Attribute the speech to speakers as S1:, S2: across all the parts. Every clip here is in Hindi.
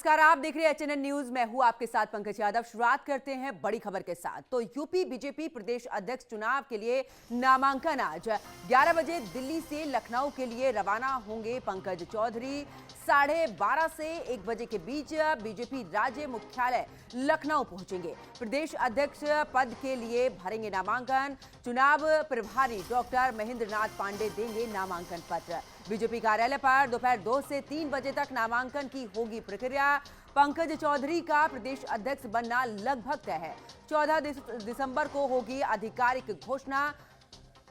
S1: नमस्कार, आप देख रहे हैं एचएनएन न्यूज। मैं हूं आपके साथ पंकज यादव। शुरुआत करते हैं बड़ी खबर के साथ। तो यूपी बीजेपी प्रदेश अध्यक्ष चुनाव के लिए नामांकन आज 11 बजे दिल्ली से लखनऊ के लिए रवाना होंगे पंकज चौधरी। 12:30 से 1 बजे के बीच बीजेपी राज्य मुख्यालय लखनऊ पहुंचेंगे। प्रदेश अध्यक्ष पद के लिए भरेंगे नामांकन। चुनाव प्रभारी डॉक्टर महेंद्र नाथ पांडे देंगे नामांकन पत्र। बीजेपी कार्यालय पर दोपहर 2 से 3 बजे तक नामांकन की होगी प्रक्रिया। पंकज चौधरी का प्रदेश अध्यक्ष बनना लगभग तय है। 14 दिसंबर को होगी आधिकारिक घोषणा।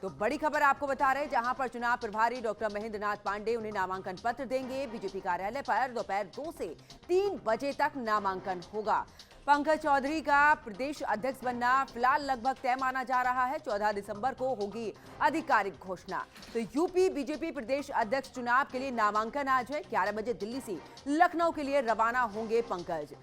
S1: तो बड़ी खबर आपको बता रहे हैं, जहां पर चुनाव प्रभारी डॉक्टर महेंद्र नाथ पांडे उन्हें नामांकन पत्र देंगे। बीजेपी कार्यालय पर दोपहर 2 से 3 बजे तक नामांकन होगा। पंकज चौधरी का प्रदेश अध्यक्ष बनना फिलहाल लगभग तय माना जा रहा है। 14 दिसंबर को होगी आधिकारिक घोषणा। तो यूपी बीजेपी प्रदेश अध्यक्ष चुनाव के लिए नामांकन आज है। 11 बजे दिल्ली से लखनऊ के लिए रवाना होंगे पंकज।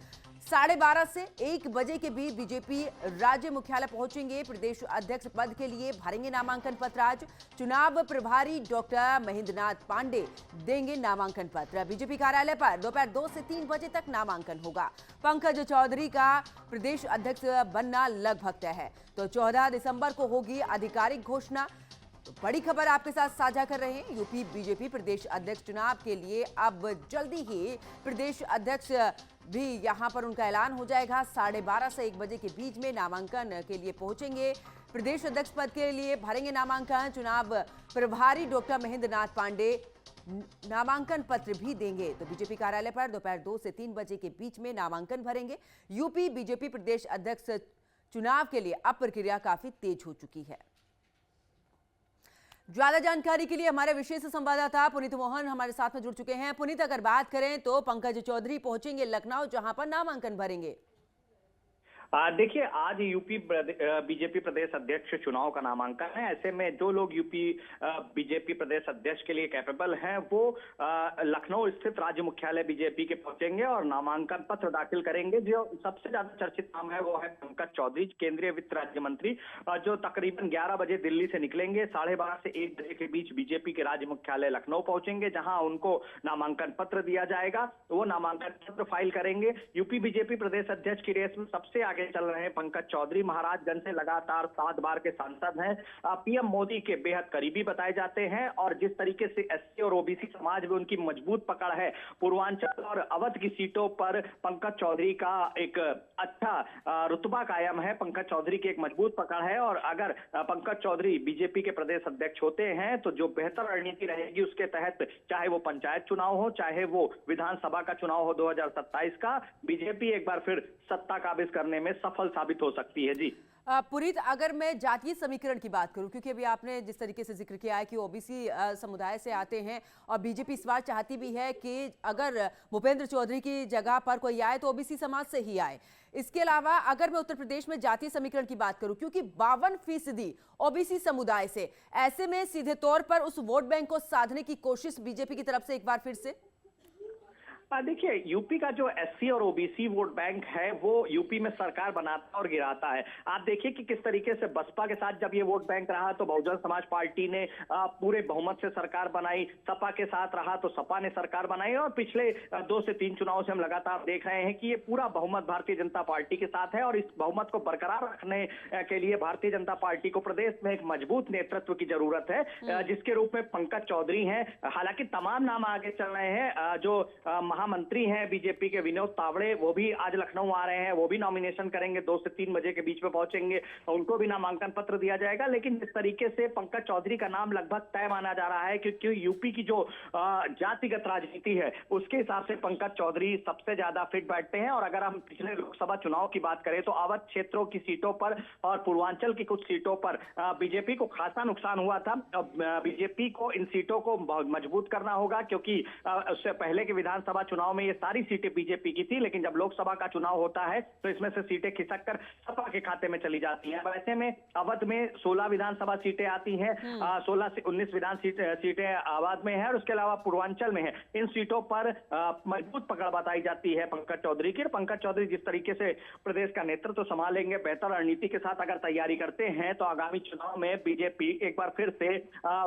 S1: 12:30 से 1 बजे के बीच बीजेपी राज्य मुख्यालय पहुंचेंगे। प्रदेश अध्यक्ष पद के लिए भरेंगे नामांकन पत्र आज। चुनाव प्रभारी डॉक्टर महेंद्र नाथ पांडे देंगे नामांकन पत्र। बीजेपी कार्यालय पर दोपहर 2 से 3 बजे तक नामांकन होगा। पंकज चौधरी का प्रदेश अध्यक्ष बनना लगभग तय है। तो 14 दिसंबर को होगी आधिकारिक घोषणा। तो बड़ी खबर आपके साथ साझा कर रहे हैं। यूपी बीजेपी प्रदेश अध्यक्ष चुनाव के लिए अब जल्दी ही प्रदेश अध्यक्ष भी यहां पर उनका ऐलान हो जाएगा। 12:30 से 1 बजे के बीच में नामांकन के लिए पहुंचेंगे। प्रदेश अध्यक्ष पद के लिए भरेंगे नामांकन। चुनाव प्रभारी डॉक्टर महेंद्र नाथ पांडे नामांकन पत्र भी देंगे। तो बीजेपी कार्यालय पर दोपहर 2 से 3 बजे के बीच में नामांकन भरेंगे। यूपी बीजेपी प्रदेश अध्यक्ष चुनाव के लिए अब प्रक्रिया काफी तेज हो चुकी है। ज्यादा जानकारी के लिए हमारे विशेष संवाददाता पुनीत मोहन हमारे साथ में जुड़ चुके हैं। पुनीत, अगर बात करें तो पंकज चौधरी पहुंचेंगे लखनऊ, जहां पर नामांकन भरेंगे।
S2: देखिए, आज यूपी बीजेपी प्रदेश अध्यक्ष चुनाव का नामांकन है। ऐसे में जो लोग यूपी बीजेपी प्रदेश अध्यक्ष के लिए कैपेबल हैं वो लखनऊ स्थित राज्य मुख्यालय बीजेपी के पहुंचेंगे और नामांकन पत्र दाखिल करेंगे। जो सबसे ज्यादा चर्चित नाम है वो है पंकज चौधरी, केंद्रीय वित्त राज्य मंत्री, जो तकरीबन 11 बजे दिल्ली से निकलेंगे। 12:30 से 1 बजे के बीच बीजेपी के राज्य मुख्यालय लखनऊ पहुंचेंगे, जहां उनको नामांकन पत्र दिया जाएगा। वो नामांकन पत्र फाइल करेंगे। यूपी बीजेपी प्रदेश अध्यक्ष की रेस में सबसे आगे चल रहे हैं पंकज चौधरी। महाराजगंज से लगातार 7 बार के सांसद हैं। पीएम मोदी के बेहद करीबी बताए जाते हैं और जिस तरीके से एससी और ओबीसी समाज में उनकी मजबूत पकड़ है, पूर्वांचल और अवध की सीटों पर पंकज चौधरी का एक अच्छा रुतबा कायम है। पंकज चौधरी की एक मजबूत पकड़ है और अगर पंकज चौधरी बीजेपी के प्रदेश अध्यक्ष होते हैं तो जो बेहतर रणनीति रहेगी उसके तहत, चाहे वो पंचायत चुनाव हो, चाहे वो विधानसभा का चुनाव हो 2027 का, बीजेपी एक बार फिर सत्ता काबिज करने में सफल साबित हो सकती है। जी
S1: पुनीत, अगर मैं जातीय समीकरण की बात करूं, क्योंकि अभी आपने जिस तरीके से जिक्र किया है कि ओबीसी समुदाय से आते हैं और बीजेपी इस बार चाहती भी है कि अगर भूपेंद्र चौधरी की जगह पर कोई आए तो ओबीसी समाज से ही आए। इसके अलावा अगर मैं उत्तर प्रदेश में जातीय समीकरण की बात करूं, क्योंकि 52% ओबीसी समुदाय से, ऐसे में सीधे तौर पर उस वोट बैंक को साधने की कोशिश बीजेपी की तरफ से एक बार फिर से।
S2: देखिए, यूपी का जो एससी और ओबीसी वोट बैंक है वो यूपी में सरकार बनाता और गिराता है। आप देखिए कि किस तरीके से बसपा के साथ जब ये वोट बैंक रहा तो बहुजन समाज पार्टी ने पूरे बहुमत से सरकार बनाई, सपा के साथ रहा तो सपा ने सरकार बनाई और पिछले 2 से 3 चुनाव से हम लगातार देख रहे हैं कि ये पूरा बहुमत भारतीय जनता पार्टी के साथ है। और इस बहुमत को बरकरार रखने के लिए भारतीय जनता पार्टी को प्रदेश में एक मजबूत नेतृत्व की जरूरत है, जिसके रूप में पंकज चौधरी हैं। हालांकि तमाम नाम आगे चल रहे हैं। जो महामंत्री हैं बीजेपी के विनोद तावड़े, वो भी आज लखनऊ आ रहे हैं। वो भी नॉमिनेशन करेंगे। 2 से 3 बजे के बीच में पहुंचेंगे, उनको भी नामांकन पत्र दिया जाएगा। लेकिन जिस तरीके से पंकज चौधरी का नाम लगभग तय माना जा रहा है, क्योंकि यूपी की जो जातिगत राजनीति है उसके हिसाब से पंकज चौधरी सबसे ज्यादा फिट बैठते हैं। और अगर हम पिछले लोकसभा चुनाव की बात करें तो अवध क्षेत्रों की सीटों पर और पूर्वांचल की कुछ सीटों पर बीजेपी को खासा नुकसान हुआ था। बीजेपी को इन सीटों को मजबूत करना होगा, क्योंकि उससे पहले के विधानसभा चुनाव में ये सारी सीटें बीजेपी की थी, लेकिन जब लोकसभा का चुनाव होता है तो इसमें से सीटें खिसक कर सपा के खाते में चली जाती हैं। ऐसे में अवध में 16 विधानसभा सीटें आती हैं, 16 से 19 सीटें अवध में है और उसके अलावा पूर्वांचल में है। इन सीटों पर मजबूत पकड़ बताई जाती है पंकज चौधरी की। पंकज चौधरी जिस तरीके से प्रदेश का नेतृत्व संभालेंगे, बेहतर रणनीति के साथ अगर तैयारी करते हैं तो आगामी चुनाव में बीजेपी एक बार फिर से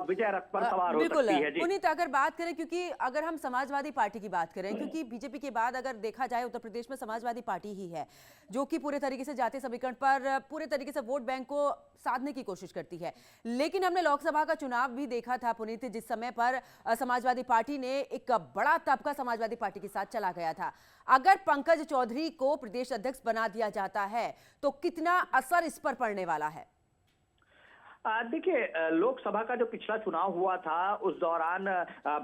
S2: विजय रथ पर सवार हो सकती है।
S1: पुनीत, अगर बात करें, क्योंकि अगर हम समाजवादी पार्टी की बात करें, हैं, क्योंकि बीजेपी के बाद अगर देखा जाए उत्तर प्रदेश में समाजवादी पार्टी ही है जो कि पूरे तरीके से जातीय समीकरण पर पूरे तरीके से वोट बैंक को साधने की कोशिश करती है। लेकिन हमने लोकसभा का चुनाव भी देखा था पुनीत, जिस समय पर समाजवादी पार्टी ने एक बड़ा तबका समाजवादी पार्टी के साथ चला गया था। अगर पंकज चौधरी को प्रदेश अध्यक्ष बना दिया जाता है तो कितना असर इस पर पड़ने वाला है?
S2: देखिए, लोकसभा का जो पिछला चुनाव हुआ था उस दौरान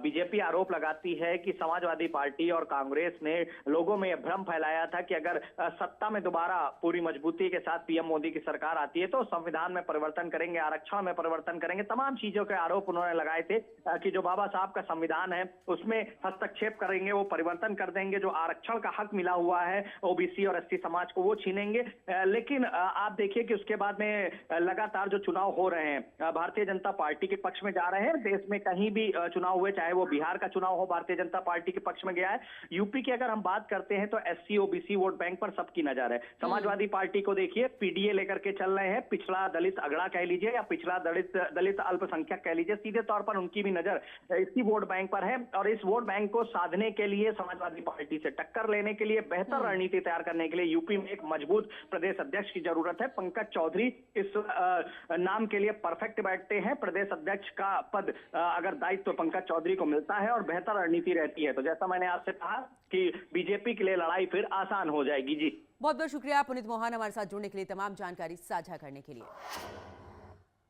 S2: बीजेपी आरोप लगाती है कि समाजवादी पार्टी और कांग्रेस ने लोगों में यह भ्रम फैलाया था कि अगर सत्ता में दोबारा पूरी मजबूती के साथ पीएम मोदी की सरकार आती है तो संविधान में परिवर्तन करेंगे, आरक्षण में परिवर्तन करेंगे। तमाम चीजों के आरोप उन्होंने लगाए थे कि जो बाबा साहब का संविधान है उसमें हस्तक्षेप करेंगे, वो परिवर्तन कर देंगे, जो आरक्षण का हक मिला हुआ है ओबीसी और एसटी समाज को वो छीनेंगे। लेकिन आप देखिए कि उसके बाद में लगातार जो चुनाव हो रहे हैं भारतीय जनता पार्टी के पक्ष में जा रहे हैं। देश में कहीं भी चुनाव हुए, चाहे वो बिहार का चुनाव हो, भारतीय जनता पार्टी के पक्ष में गया है। यूपी की अगर हम बात करते हैं तो एससी ओबीसी वोट बैंक पर सबकी नजर है। समाजवादी पार्टी को देखिए, पीडीए लेकर के चल रहे हैं, पिछड़ा दलित अगड़ा कह लीजिए या पिछड़ा दलित अल्पसंख्यक कह लीजिए, सीधे तौर पर उनकी भी नजर इसी वोट बैंक पर है। और इस वोट बैंक को साधने के लिए, समाजवादी पार्टी से टक्कर लेने के लिए, बेहतर रणनीति तैयार करने के लिए यूपी में एक मजबूत प्रदेश अध्यक्ष की जरूरत है। पंकज चौधरी इस नाम के लिए परफेक्ट बैठते हैं। प्रदेश अध्यक्ष का पद अगर दायित्व पंकज चौधरी को मिलता है और बेहतर रणनीति रहती है तो जैसा मैंने आपसे कहा कि बीजेपी के लिए लड़ाई फिर आसान हो जाएगी। जी,
S1: बहुत बहुत शुक्रिया पुनीत मोहन हमारे साथ जुड़ने के लिए, तमाम जानकारी साझा करने के लिए।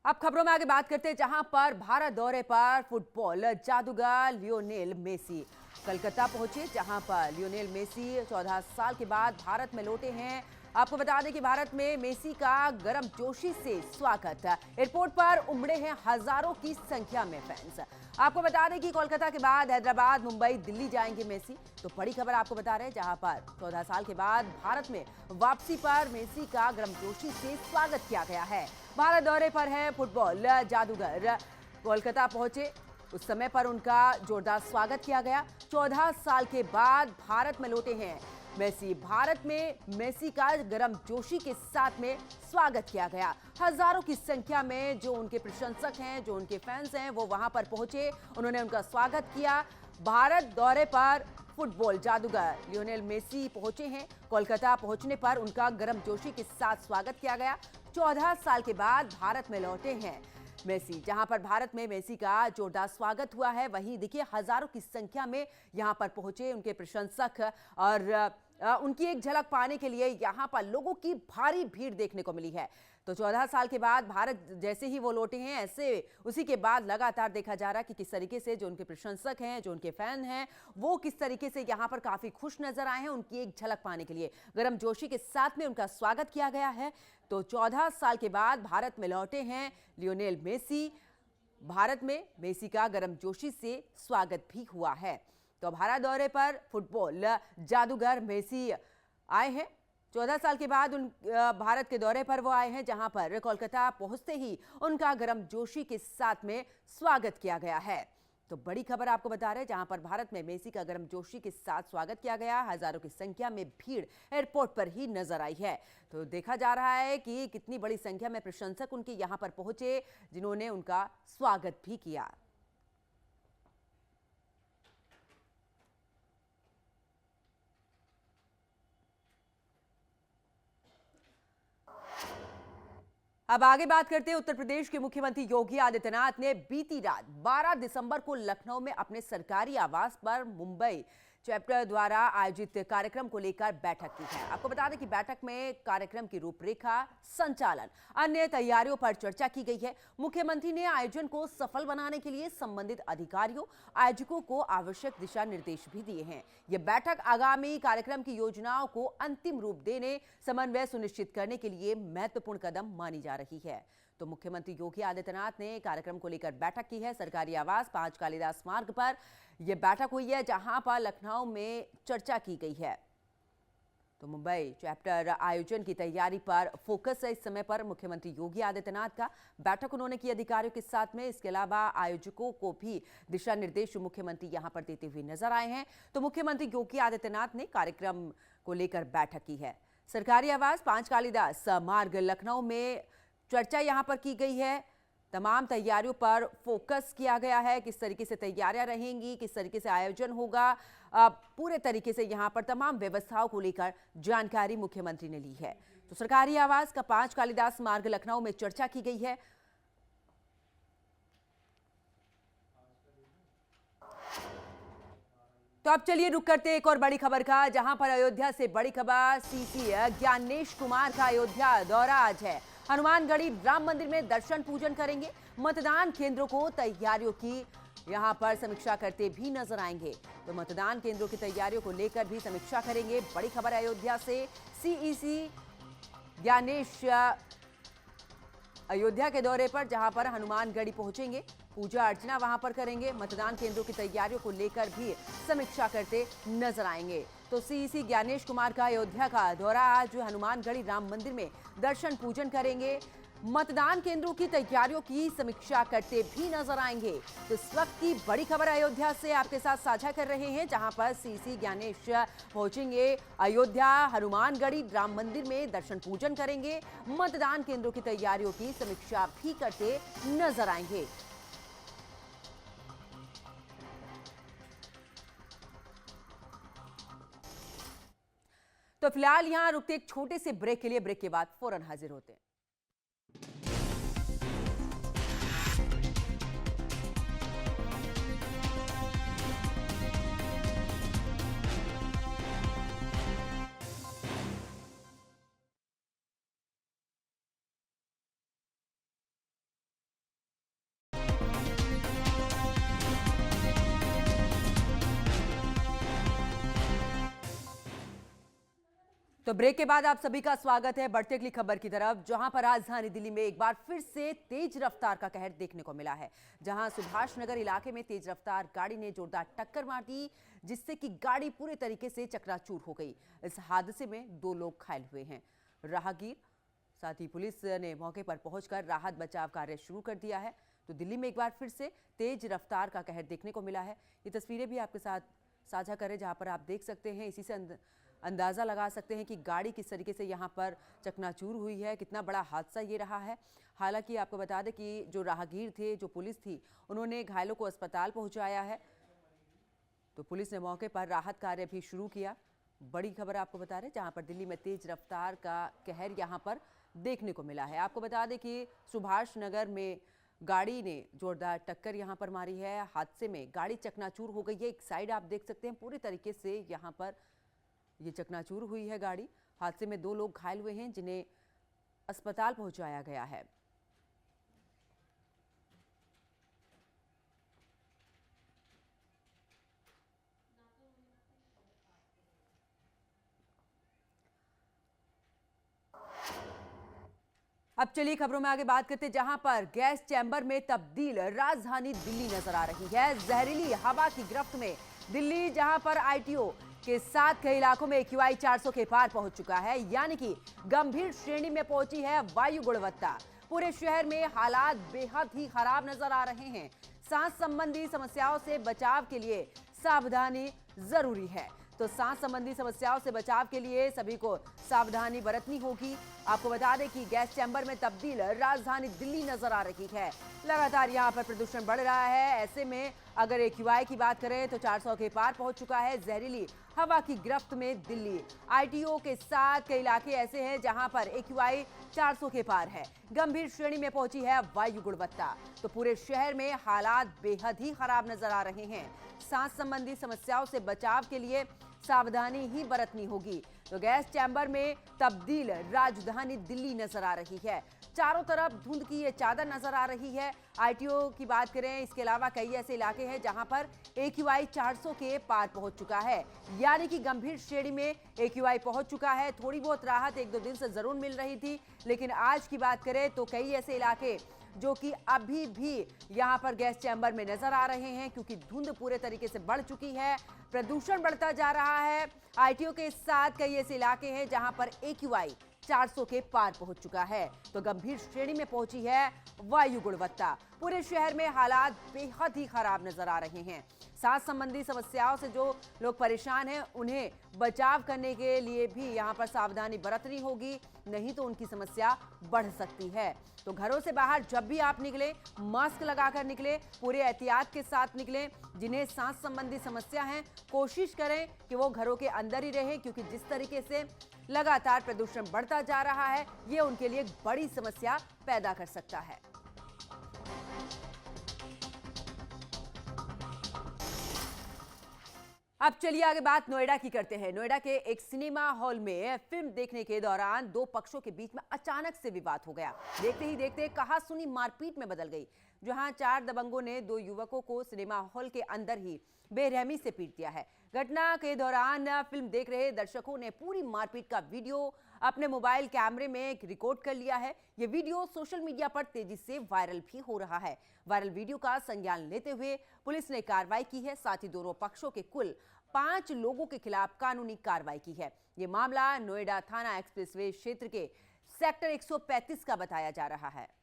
S1: अब खबरों में आगे बात करते हैं, जहां पर भारत दौरे पर फुटबॉल जादूगर लियोनेल मेसी कलकत्ता पहुंचे, जहां पर लियोनेल मेसी 14 साल के बाद भारत में लौटे हैं। आपको बता दें कि भारत में मेसी का गर्मजोशी से स्वागत, एयरपोर्ट पर उमड़े हैं हजारों की संख्या में फैंस। आपको बता दें कि कोलकाता के बाद हैदराबाद, मुंबई, दिल्ली जाएंगे मेसी। तो बड़ी खबर आपको बता रहे हैं, जहां पर 14 साल के बाद भारत में वापसी पर मेसी का गर्मजोशी से स्वागत किया गया है। भारत दौरे पर है फुटबॉल जादूगर, कोलकाता पहुंचे, उस समय पर उनका जोरदार स्वागत किया गया। 14 साल के बाद भारत में लौटे हैं मेसी। भारत में मेसी का गर्मजोशी के साथ में स्वागत किया गया। हजारों की संख्या में जो उनके प्रशंसक हैं, जो उनके फैंस हैं, वो वहां पर पहुंचे, उन्होंने उनका स्वागत किया। भारत दौरे पर फुटबॉल जादूगर लियोनेल मेसी पहुंचे हैं। कोलकाता पहुंचने पर उनका गर्मजोशी के साथ स्वागत किया गया। 14 साल के बाद भारत में लौटे हैं मेसी। जहां पर भारत में मेसी का जोरदार स्वागत हुआ है, वहीं देखिए हजारों की संख्या में यहां पर पहुंचे उनके प्रशंसक, और उनकी एक झलक पाने के लिए यहां पर लोगों की भारी भीड़ देखने को मिली है। तो 14 साल के बाद भारत जैसे ही वो लौटे हैं, ऐसे उसी के बाद लगातार देखा जा रहा है कि किस तरीके से जो उनके प्रशंसक हैं, जो उनके फैन हैं, वो किस तरीके से यहाँ पर काफी खुश नजर आए हैं। उनकी एक झलक पाने के लिए गर्मजोशी के साथ में उनका स्वागत किया गया है। तो 14 साल के बाद भारत में लौटे हैं लियोनेल मेसी। भारत में मेसी का गर्मजोशी से स्वागत भी हुआ है। तो भारत दौरे पर फुटबॉल जादूगर मेसी आए हैं। 14 साल के बाद भारत के दौरे पर वो आए हैं, जहां पर कोलकाता पहुंचते ही उनका गर्मजोशी के साथ में स्वागत किया गया है। तो बड़ी खबर आपको बता रहे हैं, जहां पर भारत में मेसी का गर्मजोशी के साथ स्वागत किया गया। हजारों की संख्या में भीड़ एयरपोर्ट पर ही नजर आई है। तो देखा जा रहा है कि कितनी बड़ी संख्या में प्रशंसक उनके यहां पर पहुंचे, जिन्होंने उनका स्वागत भी किया। अब आगे बात करते हैं, उत्तर प्रदेश के मुख्यमंत्री योगी आदित्यनाथ ने बीती रात 12 दिसंबर को लखनऊ में अपने सरकारी आवास पर मुंबई चैप्टर द्वारा आयोजित कार्यक्रम को लेकर बैठक की है। आपको बता दें कि बैठक में कार्यक्रम की रूपरेखा, संचालन, अन्य तैयारियों पर चर्चा की गई है। मुख्यमंत्री ने आयोजन को सफल बनाने के लिए संबंधित अधिकारियों, आयोजकों को आवश्यक दिशा निर्देश भी दिए हैं। यह बैठक आगामी कार्यक्रम की योजनाओं को अंतिम रूप देने, समन्वय सुनिश्चित करने के लिए महत्वपूर्ण कदम मानी जा रही है। तो मुख्यमंत्री योगी आदित्यनाथ ने कार्यक्रम को लेकर बैठक की है। सरकारी आवास 5 कालिदास मार्ग पर यह बैठक हुई है, जहां पर लखनऊ में चर्चा की गई है। तो मुंबई चैप्टर आयोजन की तैयारी पर फोकस है इस समय पर मुख्यमंत्री योगी आदित्यनाथ का। बैठक उन्होंने की अधिकारियों के साथ में। इसके अलावा आयोजकों को भी दिशा निर्देश मुख्यमंत्री यहां पर देते हुए नजर आए हैं। तो मुख्यमंत्री योगी आदित्यनाथ ने कार्यक्रम को लेकर बैठक की है। सरकारी आवास 5 कालिदास मार्ग लखनऊ में चर्चा यहां पर की गई है। तमाम तैयारियों पर फोकस किया गया है। किस तरीके से तैयारियां रहेंगी, किस तरीके से आयोजन होगा, पूरे तरीके से यहां पर तमाम व्यवस्थाओं को लेकर जानकारी मुख्यमंत्री ने ली है। तो सरकारी आवास का 5 कालिदास मार्ग लखनऊ में चर्चा की गई है। तो अब चलिए रुक करते एक और बड़ी खबर का, जहां पर अयोध्या से बड़ी खबर। सीसी ज्ञानेश कुमार का अयोध्या दौरा आज है। हनुमानगढ़ी राम मंदिर में दर्शन पूजन करेंगे। मतदान केंद्रों को तैयारियों की यहां पर समीक्षा करते भी नजर आएंगे। तो मतदान केंद्रों की तैयारियों को लेकर भी समीक्षा करेंगे। बड़ी खबर अयोध्या से। सीईसी ज्ञानेश अयोध्या के दौरे पर, जहां पर हनुमानगढ़ी पहुंचेंगे, पूजा अर्चना वहां पर करेंगे। मतदान केंद्रों की तैयारियों को लेकर भी समीक्षा करते नजर आएंगे। तो सीईसी ज्ञानेश कुमार का अयोध्या का दौरा आज हनुमानगढ़ी राम मंदिर में दर्शन पूजन करेंगे। मतदान केंद्रों की तैयारियों की समीक्षा करते भी नजर आएंगे। तो इस वक्त की बड़ी खबर अयोध्या से आपके साथ साझा कर रहे हैं, जहां पर सीसी ज्ञानेश पहुंचेंगे अयोध्या। हनुमानगढ़ी राम मंदिर में दर्शन पूजन करेंगे। मतदान केंद्रों की तैयारियों की समीक्षा भी करते नजर आएंगे। तो फिलहाल यहां रुकते एक छोटे से ब्रेक के लिए। ब्रेक के बाद फौरन हाजिर होते हैं। तो ब्रेक के बाद आप सभी का स्वागत है। बढ़ते अगली खबर की तरफ, जहां पर राजधानी दिल्ली में एक बार फिर से तेज रफ्तार का कहर देखने को मिला है। जहां सुभाष नगर इलाके में तेज रफ्तार गाड़ी ने जोरदार टक्कर मार दी, जिससे कि गाड़ी पूरे तरीके से चकनाचूर हो गई। इस हादसे में 2 लोग घायल हुए हैं, राहगीर। साथ ही पुलिस ने मौके पर पहुंचकर राहत बचाव कार्य शुरू कर दिया है। तो दिल्ली में एक बार फिर से तेज रफ्तार का कहर देखने को मिला है। ये तस्वीरें भी आपके साथ साझा करें, जहां पर आप देख सकते हैं। इसी से अंदाज़ा लगा सकते हैं कि गाड़ी किस तरीके से यहाँ पर चकनाचूर हुई है, कितना बड़ा हादसा ये रहा है। हालांकि आपको बता दें कि जो राहगीर थे, जो पुलिस थी, उन्होंने घायलों को अस्पताल पहुंचाया है। तो पुलिस ने मौके पर राहत कार्य भी शुरू किया। बड़ी खबर आपको बता रहे, जहाँ पर दिल्ली में तेज रफ्तार का कहर यहाँ पर देखने को मिला है। आपको बता दें कि सुभाष नगर में गाड़ी ने जोरदार टक्कर यहाँ पर मारी है। हादसे में गाड़ी चकनाचूर हो गई है। एक साइड आप देख सकते हैं, पूरी तरीके से यहाँ पर ये चकनाचूर हुई है गाड़ी। हादसे में 2 लोग घायल हुए हैं, जिन्हें अस्पताल पहुंचाया गया है। अब चलिए खबरों में आगे बात करते हैं, जहां पर गैस चैम्बर में तब्दील राजधानी दिल्ली नजर आ रही है। जहरीली हवा की गिरफ्त में दिल्ली, जहां पर आईटीओ के साथ कई इलाकों में AQI 400 के पार पहुंच चुका है, यानी कि गंभीर श्रेणी में पहुंची है वायु गुणवत्ता। पूरे शहर में हालात बेहद ही खराब नजर आ रहे हैं। सांस संबंधी समस्याओं से बचाव के लिए सावधानी जरूरी है। तो सांस संबंधी समस्याओं से बचाव के लिए सभी को सावधानी बरतनी होगी। आपको बता दें कि गैस चैम्बर में तब्दील राजधानी दिल्ली नजर आ रही है। लगातार यहां पर प्रदूषण बढ़ रहा है। ऐसे में अगर AQI की बात करें तो 400 के पार पहुंच चुका है। जहरीली हवा की गिरफ्त में दिल्ली, आईटीओ के साथ कई इलाके ऐसे हैं जहां पर AQI 400 के पार है। गंभीर श्रेणी में पहुंची है वायु गुणवत्ता। तो पूरे शहर में हालात बेहद ही खराब नजर आ रहे हैं। सांस संबंधी समस्याओं से बचाव के लिए सावधानी ही बरतनी होगी। तो गैस चैम्बर में तब्दील राजधानी दिल्ली नजर आ रही है। चारों तरफ धुंध की ये चादर नजर आ रही है। आईटीओ की बात करें, इसके अलावा कई ऐसे इलाके हैं जहां पर AQI 400 के पार पहुंच चुका है, यानी कि गंभीर श्रेणी में AQI पहुंच चुका है। थोड़ी बहुत राहत 1-2 दिन से जरूर मिल रही थी, लेकिन आज की बात करें तो कई ऐसे इलाके जो कि अभी भी यहां पर गैस चैम्बर में नजर आ रहे हैं, क्योंकि धुंध पूरे तरीके से बढ़ चुकी है, प्रदूषण बढ़ता जा रहा है। आईटीओ के साथ कई ऐसे इलाके हैं जहां पर AQI 400 के पार पहुंच चुका है। तो गंभीर श्रेणी में पहुंची है वायु गुणवत्ता। पूरे शहर में हालात बेहद ही खराब नजर आ रहे हैं। सांस संबंधी समस्याओं से जो लोग परेशान हैं, उन्हें बचाव करने के लिए भी यहां पर सावधानी बरतनी होगी, नहीं तो उनकी समस्या बढ़ सकती है। तो घरों से बाहर जब भी आप निकलें, मास्क लगाकर निकलें, पूरे एहतियात के साथ निकलें। जिन्हें सांस संबंधी समस्या है, कोशिश करें कि वो घरों के अंदर ही रहें, क्योंकि जिस तरीके से लगातार प्रदूषण बढ़ता जा रहा है, ये उनके लिए एक बड़ी समस्या पैदा कर सकता है। अब चलिए आगे बात नोएडा की करते हैं। नोएडा के एक सिनेमा हॉल में फिल्म देखने के दौरान दो पक्षों के बीच में अचानक से विवाद हो गया। देखते ही देखते कहासुनी मारपीट में बदल गई, जहां 4 दबंगों ने 2 युवकों को सिनेमा हॉल के अंदर ही बेरहमी से पीट दिया है। घटना के दौरान फिल्म देख रहे दर्शकों ने पूरी मारपीट का वीडियो अपने मोबाइल कैमरे में रिकॉर्ड कर लिया है। ये वीडियो सोशल मीडिया पर तेजी से वायरल भी हो रहा है। वायरल वीडियो का संज्ञान लेते हुए पुलिस ने कार्रवाई की है। साथ ही दोनों पक्षों के कुल 5 लोगों के खिलाफ कानूनी कार्रवाई की है। ये मामला नोएडा थाना एक्सप्रेसवे क्षेत्र के सेक्टर 135 का बताया जा रहा है।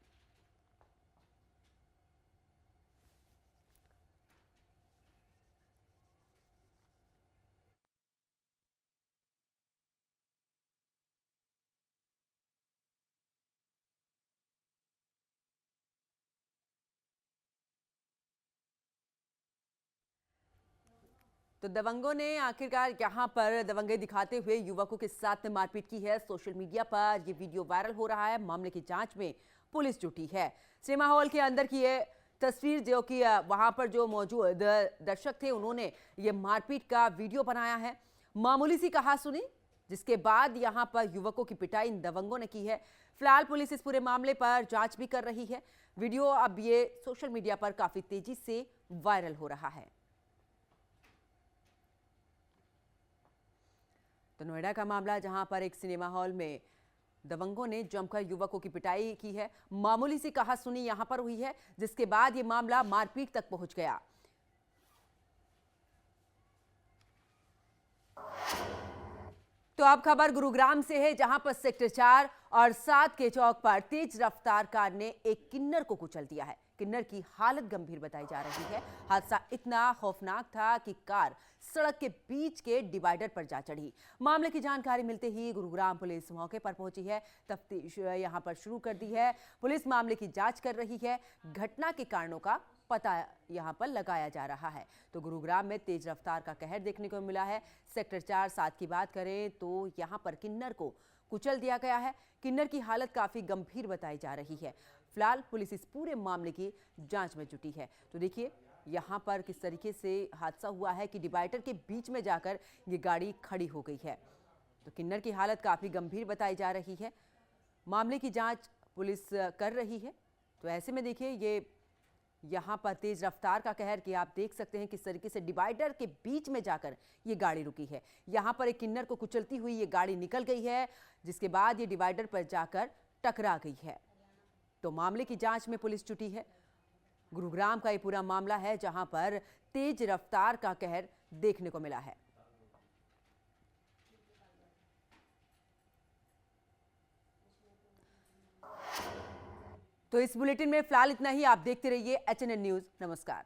S1: तो दबंगों ने आखिरकार यहां पर दबंगे दिखाते हुए युवकों के साथ मारपीट की है। सोशल मीडिया पर यह वीडियो वायरल हो रहा है। मामले की जांच में पुलिस जुटी है। सिनेमा हॉल के अंदर की ये तस्वीर, जो कि वहां पर जो मौजूद दर्शक थे, उन्होंने ये मारपीट का वीडियो बनाया है। मामूली सी कहासुनी, जिसके बाद यहां पर युवकों की पिटाई इन दबंगों ने की है। फिलहाल पुलिस इस पूरे मामले पर जांच भी कर रही है। वीडियो अब ये सोशल मीडिया पर काफी तेजी से वायरल हो रहा है। तो नोएडा का मामला, जहां पर एक सिनेमा हॉल में दबंगों ने जमकर युवकों की पिटाई की है। मामूली सी कहासुनी यहां पर हुई है, जिसके बाद यह मामला मारपीट तक पहुंच गया। तो अब खबर गुरुग्राम से है, जहां पर सेक्टर 4 और 7 के चौक पर तेज रफ्तार कार ने एक किन्नर को कुचल दिया है। किन्नर की हालत गंभीर बताई जा रही है। हादसा इतना खौफनाक था कि कार सड़क के बीच के डिवाइडर पर जा चढ़ी। मामले की जानकारी मिलते ही गुरुग्राम पुलिस मौके पर पहुंची है। तफ्तीश यहां पर शुरू कर दी है। पुलिस मामले की जांच कर रही है। घटना के कारणों का पता यहां पर लगाया जा रहा है। तो गुरुग्राम में तेज रफ्तार का कहर देखने को मिला है। सेक्टर 4-7 की बात करें तो यहां पर किन्नर को कुचल दिया गया है। किन्नर की हालत काफी गंभीर बताई जा रही है। फिलहाल पुलिस इस पूरे मामले की जांच में जुटी है। तो देखिए यहां पर किस तरीके से हादसा हुआ है कि डिवाइडर के बीच में जाकर ये गाड़ी खड़ी हो गई है। तो किन्नर की हालत काफी गंभीर बताई जा रही है। मामले की जांच पुलिस कर रही है। तो ऐसे में देखिए ये यहां पर तेज रफ्तार का कहर कि आप देख सकते हैं किस तरीके से डिवाइडर के बीच में जाकर ये गाड़ी रुकी है। यहां पर एक किन्नर को कुचलती हुई ये गाड़ी निकल गई है, जिसके बाद ये डिवाइडर पर जाकर टकरा गई है। तो मामले की जांच में पुलिस जुटी है। गुरुग्राम का ये पूरा मामला है, जहां पर तेज रफ्तार का कहर देखने को मिला है। तो इस बुलेटिन में फिलहाल इतना ही। आप देखते रहिए HNN न्यूज। नमस्कार।